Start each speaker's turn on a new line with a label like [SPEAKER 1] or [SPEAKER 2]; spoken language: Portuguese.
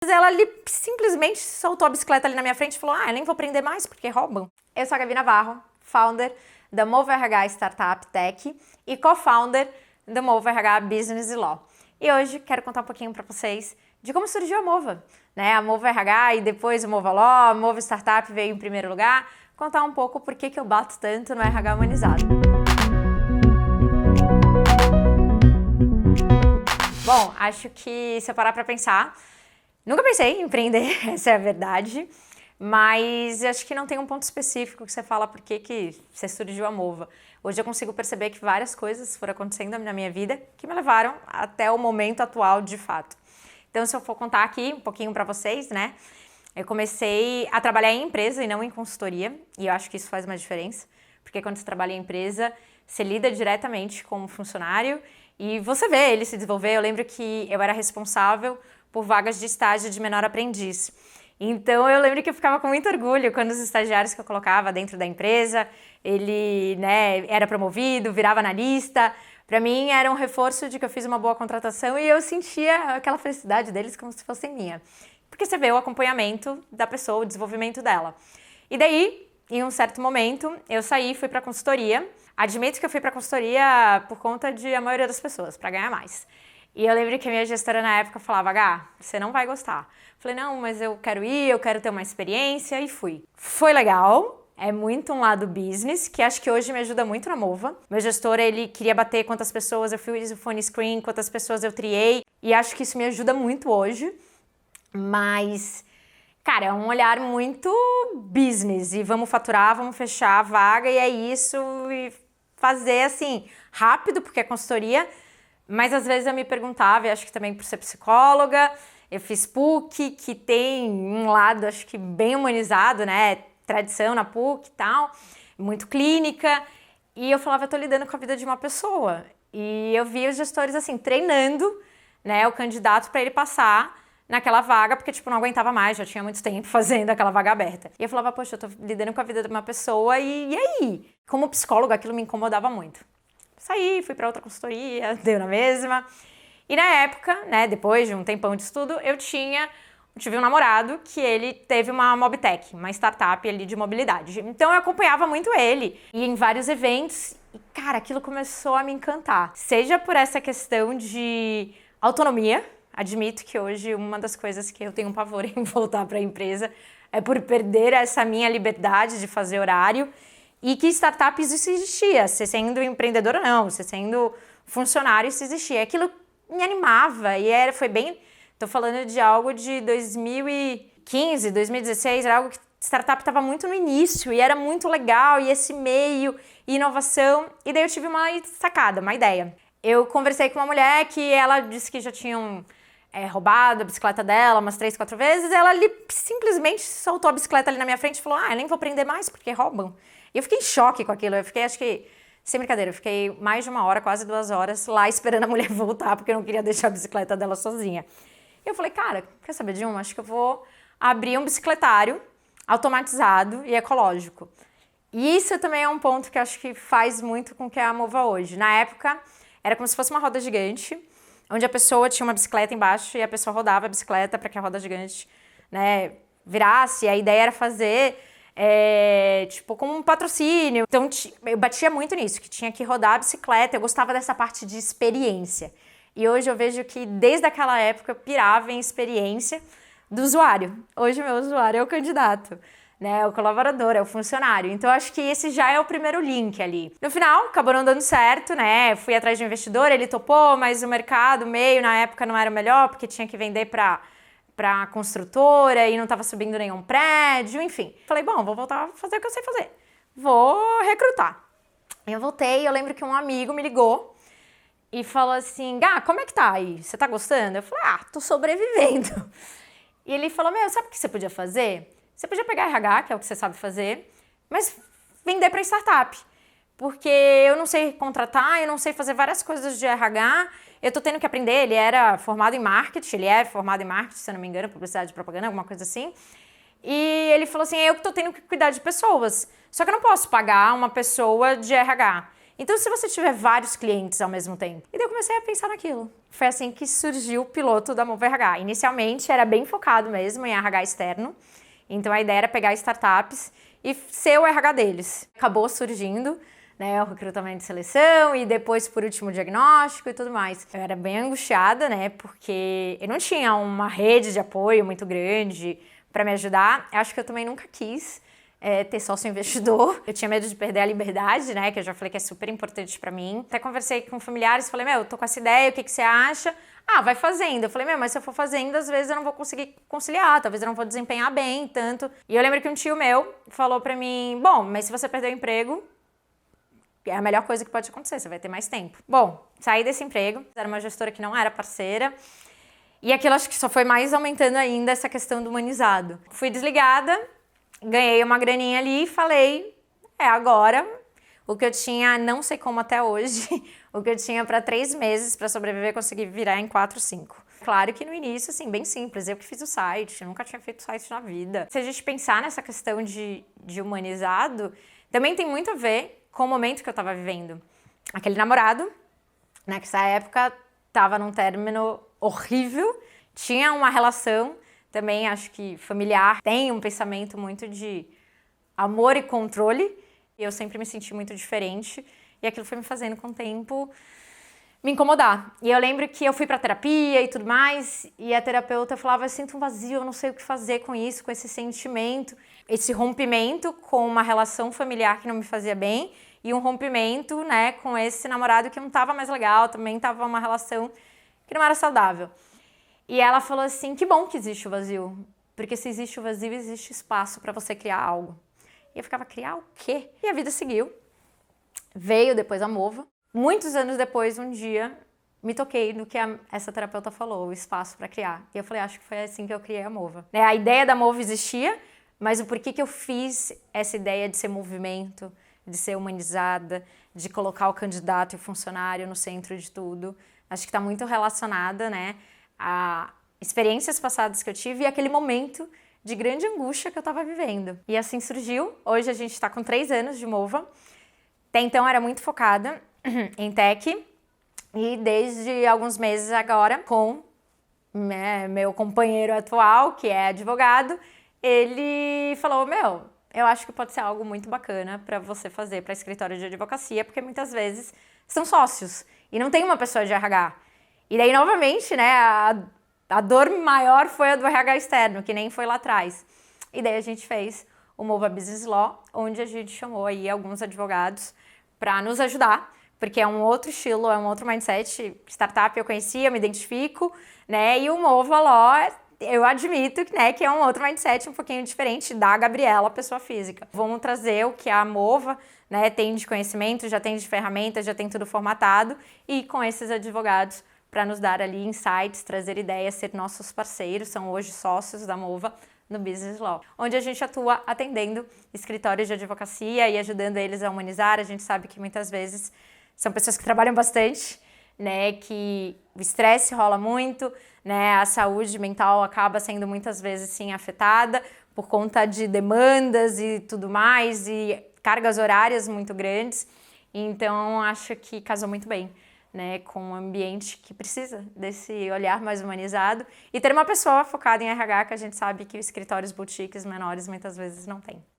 [SPEAKER 1] Ela simplesmente soltou a bicicleta ali na minha frente e falou: eu nem vou aprender mais porque roubam. Eu sou a Gabi Navarro, founder da Movo RH Startup Tech e co-founder da Movo RH Business e Law. E hoje quero contar um pouquinho para vocês de como surgiu a Mova, né? A Movo RH e depois o Movo Law, a Movo Startup veio em primeiro lugar. Contar um pouco por que eu bato tanto no RH humanizado. Bom, acho que se eu parar para pensar, nunca pensei em empreender, essa é a verdade, mas acho que não tem um ponto específico que você fala por que você surgiu a Mova. Hoje eu consigo perceber que várias coisas foram acontecendo na minha vida que me levaram até o momento atual de fato. Então, se eu for contar aqui um pouquinho para vocês, né? Eu comecei a trabalhar em empresa e não em consultoria, e eu acho que isso faz uma diferença, porque quando você trabalha em empresa, você lida diretamente com o funcionário e você vê ele se desenvolver. Eu lembro que eu era responsável por vagas de estágio de menor aprendiz. Então eu lembro que eu ficava com muito orgulho quando os estagiários que eu colocava dentro da empresa, ele, né, era promovido, virava analista. Para mim era um reforço de que eu fiz uma boa contratação e eu sentia aquela felicidade deles como se fosse minha. Porque você vê o acompanhamento da pessoa, o desenvolvimento dela. E daí, em um certo momento, eu saí e fui para consultoria. Admito que eu fui para consultoria por conta de a maioria das pessoas, para ganhar mais. E eu lembro que a minha gestora na época falava: Gá, você não vai gostar. Falei: não, mas eu quero ir, eu quero ter uma experiência, e fui. Foi legal, é muito um lado business, que acho que hoje me ajuda muito na Mova. Meu gestor, ele queria bater quantas pessoas eu fiz o phone screen, quantas pessoas eu triei, e acho que isso me ajuda muito hoje. Mas, cara, é um olhar muito business, e vamos faturar, vamos fechar a vaga, e é isso, e fazer assim, rápido, porque é consultoria. Mas às vezes eu me perguntava, e acho que também por ser psicóloga, eu fiz PUC, que tem um lado, acho que bem humanizado, né? Tradição na PUC e tal, muito clínica. E eu falava: eu tô lidando com a vida de uma pessoa. E eu via os gestores, assim, treinando, né, o candidato para ele passar naquela vaga, porque, tipo, não aguentava mais, já tinha muito tempo fazendo aquela vaga aberta. E eu falava: poxa, eu tô lidando com a vida de uma pessoa, e aí? Como psicóloga, aquilo me incomodava muito. Saí, fui para outra consultoria, deu na mesma. E na época, né, depois de um tempão de estudo, eu tive um namorado que ele teve uma Mobtech, uma startup ali de mobilidade. Então eu acompanhava muito ele, ia em vários eventos e, cara, aquilo começou a me encantar. Seja por essa questão de autonomia, admito que hoje uma das coisas que eu tenho um pavor em voltar para a empresa é por perder essa minha liberdade de fazer horário. E que startups isso existia, você sendo empreendedor ou não, você sendo funcionário isso existia. Aquilo me animava e foi bem... Tô falando de algo de 2015, 2016, era algo que startup estava muito no início e era muito legal, e esse meio, e inovação. E daí eu tive uma sacada, uma ideia. Eu conversei com uma mulher que ela disse que já tinham roubado a bicicleta dela umas 3, 4 vezes, e ela simplesmente soltou a bicicleta ali na minha frente e falou: eu nem vou aprender mais porque roubam. E eu fiquei em choque com aquilo, eu fiquei, acho que, sem brincadeira, eu fiquei mais de 1 hora, quase 2 horas lá esperando a mulher voltar, porque eu não queria deixar a bicicleta dela sozinha. E eu falei: cara, quer saber de acho que eu vou abrir um bicicletário automatizado e ecológico. E isso também é um ponto que eu acho que faz muito com que é a Mova hoje. Na época, era como se fosse uma roda gigante, onde a pessoa tinha uma bicicleta embaixo e a pessoa rodava a bicicleta para que a roda gigante, né, virasse. E a ideia era fazer... tipo, como um patrocínio. Então, eu batia muito nisso, que tinha que rodar a bicicleta. Eu gostava dessa parte de experiência. E hoje eu vejo que, desde aquela época, eu pirava em experiência do usuário. Hoje o meu usuário é o candidato, né? É o colaborador, é o funcionário. Então, eu acho que esse já é o primeiro link ali. No final, acabou não dando certo, né? Fui atrás de um investidor, ele topou, mas o mercado, o meio, na época, não era o melhor, porque tinha que vender para construtora e não estava subindo nenhum prédio, enfim. Falei: bom, vou voltar a fazer o que eu sei fazer. Vou recrutar. Eu voltei, eu lembro que um amigo me ligou e falou assim: Gá, como é que tá aí? Você tá gostando? Eu falei: tô sobrevivendo. E ele falou: sabe o que você podia fazer? Você podia pegar RH, que é o que você sabe fazer, mas vender para startup. Porque eu não sei contratar, eu não sei fazer várias coisas de RH, eu tô tendo que aprender. Ele era formado em marketing, ele é formado em marketing, se eu não me engano, publicidade e propaganda, alguma coisa assim. E ele falou assim: eu que tô tendo que cuidar de pessoas, só que eu não posso pagar uma pessoa de RH. Então, se você tiver vários clientes ao mesmo tempo. E daí eu comecei a pensar naquilo. foi assim que surgiu o piloto da Movo RH. Inicialmente era bem focado mesmo em RH externo, então a ideia era pegar startups e ser o RH deles. Acabou surgindo, né, o recrutamento de seleção e depois, por último, o diagnóstico e tudo mais. Eu era bem angustiada, né, porque eu não tinha uma rede de apoio muito grande para me ajudar. Eu acho que eu também nunca quis ter sócio investidor. Eu tinha medo de perder a liberdade, né, que eu já falei que é super importante para mim. Até conversei com familiares, falei, eu tô com essa ideia, o que você acha? Ah, vai fazendo. Eu falei, mas se eu for fazendo, às vezes eu não vou conseguir conciliar, talvez eu não vou desempenhar bem tanto. E eu lembro que um tio meu falou pra mim, bom, mas se você perder o emprego, é a melhor coisa que pode acontecer, você vai ter mais tempo. Bom, saí desse emprego, era uma gestora que não era parceira, e aquilo acho que só foi mais aumentando ainda essa questão do humanizado. Fui desligada, ganhei uma graninha ali e falei, agora o que eu tinha, não sei como até hoje, o que eu tinha para 3 meses para sobreviver, consegui virar em 4, 5. Claro que no início, assim, bem simples, eu que fiz o site, nunca tinha feito site na vida. Se a gente pensar nessa questão de humanizado, também tem muito a ver com o momento que eu tava vivendo. Aquele namorado, né, que nessa época tava num término horrível, tinha uma relação também, acho que familiar, tem um pensamento muito de amor e controle, e eu sempre me senti muito diferente, e aquilo foi me fazendo com o tempo me incomodar. E eu lembro que eu fui pra terapia e tudo mais, e a terapeuta falava, eu sinto um vazio, eu não sei o que fazer com isso, com esse sentimento, esse rompimento com uma relação familiar que não me fazia bem, e um rompimento, né, com esse namorado que não tava mais legal, também tava uma relação que não era saudável. E ela falou assim, que bom que existe o vazio, porque se existe o vazio, existe espaço pra você criar algo. E eu ficava, criar o quê? E a vida seguiu. Veio depois a Mova. Muitos anos depois, um dia, me toquei no que essa terapeuta falou, o espaço para criar. E eu falei, acho que foi assim que eu criei a Mova. A ideia da Mova existia, mas o porquê que eu fiz essa ideia de ser movimento, de ser humanizada, de colocar o candidato e o funcionário no centro de tudo, acho que está muito relacionada, né, a experiências passadas que eu tive e aquele momento de grande angústia que eu estava vivendo. E assim surgiu. Hoje a gente está com 3 anos de Mova. Até então era muito focada em tech e desde alguns meses agora com meu companheiro atual, que é advogado, ele falou, eu acho que pode ser algo muito bacana para você fazer para escritório de advocacia, porque muitas vezes são sócios e não tem uma pessoa de RH. E daí, novamente, né, a dor maior foi a do RH externo, que nem foi lá atrás. E daí a gente fez o Mova Business Law, onde a gente chamou aí alguns advogados para nos ajudar, porque é um outro estilo, é um outro mindset. Startup eu conhecia, eu me identifico, né? E o Mova Law, eu admito, né, que é um outro mindset um pouquinho diferente da Gabriela, pessoa física. Vamos trazer o que a Mova, né, tem de conhecimento, já tem de ferramentas, já tem tudo formatado, e com esses advogados para nos dar ali insights, trazer ideias, ser nossos parceiros, são hoje sócios da Mova no Business Law, onde a gente atua atendendo escritórios de advocacia e ajudando eles a humanizar. A gente sabe que muitas vezes são pessoas que trabalham bastante, né, que o estresse rola muito, né, a saúde mental acaba sendo muitas vezes sim afetada por conta de demandas e tudo mais e cargas horárias muito grandes. Então acho que casou muito bem, né, com um ambiente que precisa desse olhar mais humanizado e ter uma pessoa focada em RH, que a gente sabe que os escritórios boutiques menores muitas vezes não têm.